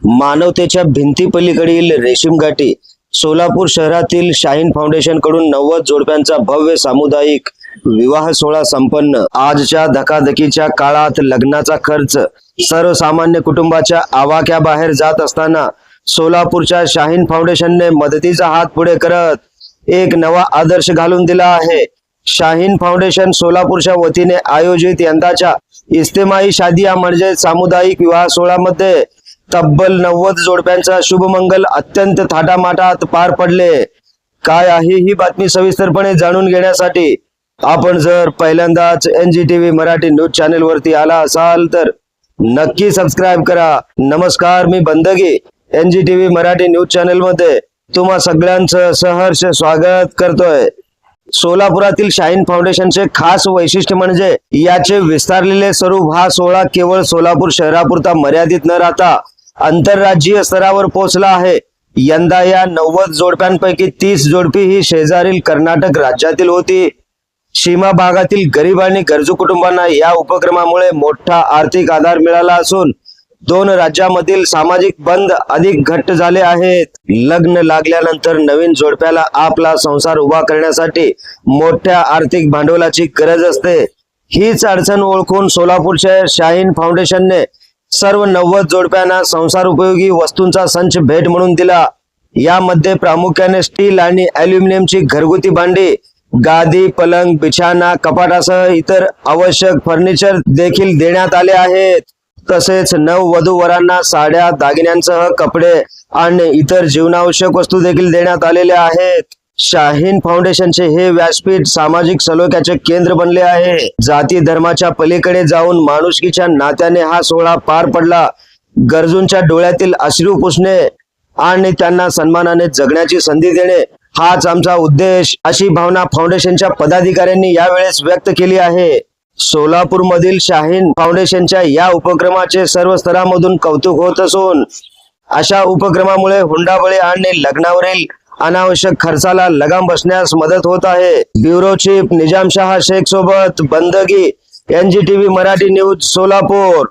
मानवतेच्या भिंतीपलीकडील रेशीम गाठी. सोलापूर शहरातील शाहीन फाउंडेशन कडून 90 जोडप्यांचा भव्य सामुदायिक विवाह सोहळा संपन्न. आजच्या धकाधकीच्या काळात लग्नाचा खर्च सर्वसामान्य कुटुंबाच्या आवाक्याबाहेर जात असताना सोलापूरच्या शाहीन फाउंडेशनने मदतीचा हात पुढे करत एक नवा आदर्श घालून दिला आहे. शाहीन फाउंडेशन सोलापूरच्या वतीने आयोजित यंदाच्या इस्तेमाई शादिया म्हणजे सामुदायिक विवाह सोहळ्यामध्ये तब्बल 90 जोडप्यांचा शुभमंगल अत्यंत थाटामाटात पार पडले. काय आहे ही बातमी सविस्तरपणे जाणून घेण्यासाठी आपण जर पहिल्यांदाच NGTV मराठी न्यूज चॅनल वरती आला असाल तर नक्की सबस्क्राईब करा. नमस्कार, मी बंदगी NGTV मराठी न्यूज चॅनल मध्ये तुम्हा सगळ्यांचं सहर्ष स्वागत करतोय. सोलापुरातील शाहीन फाउंडेशनचे खास वैशिष्ट्य म्हणजे याचे विस्तारलेले स्वरूप. हा सोहळा केवळ सोलापूर शहरापुरता मर्यादित न राहता आंतरराज्यीय स्तरावर पोहोचला आहे. यंदा या 90 जोडप्यांपैकी 30 जोडपी ही शेजारील कर्नाटक राज्यातील होती. सीमा भागातील गरीब आणि गरजू कुटुंबांना या उपक्रमामुळे मोठा आर्थिक आधार मिळाला असून दोन राज्यामधील सामाजिक बंध अधिक घट्ट झाले आहेत. लग्न लागल्यानंतर नवीन जोडप्याला आपला संसार उभा करण्यासाठी मोठ्या आर्थिक भांडवलाची गरज असते. हीच अडचण ओळखून सोलापूरच्या शाहीन फाउंडेशनने सर्व 90 जोडप्यांना संसार उपयोगी वस्तूंचा संच भेट म्हणून दिला. यामध्ये प्रामुख्याने स्टील आणि अॅल्युमिनियमची घरगुती भांडी, गादी, पलंग, बिछाना, कपाटासह इतर आवश्यक फर्निचर देखील देण्यात आले आहेत. तसेच नववधूवरांना साड्या, दागिन्यांसह कपडे आणि इतर जीवनावश्यक वस्तू देखील देण्यात आलेल्या आहेत. शाहीन फाउंडेशनचे हे व्यासपीठ सामाजिक सलोख्याचे केंद्र बनले आहे. जाती धर्माच्या पलीकडे जाऊन माणुसकीच्या नात्याने हा सोहळा पार पडला. गरजूंच्या डोळ्यातील अश्रू पुसणे आणि त्यांना सन्मानाने जगण्याची संधी देणे हाच आमचा उद्देश, अशी भावना फाउंडेशनच्या पदाधिकाऱ्यांनी यावेळेस व्यक्त केली आहे. सोलापूर मधील शाहीन फाउंडेशनच्या या उपक्रमाचे सर्व स्तरांमधून कौतुक होत असून अशा उपक्रमामुळे हुंडाबळी आणि लग्नावरील अनावश्यक खर्चाला लगाम बसण्यास मदत होत आहे. ब्युरो चीफ निजामशाह शेख सोबत बंदगी, NGTV मराठी न्यूज सोलापूर.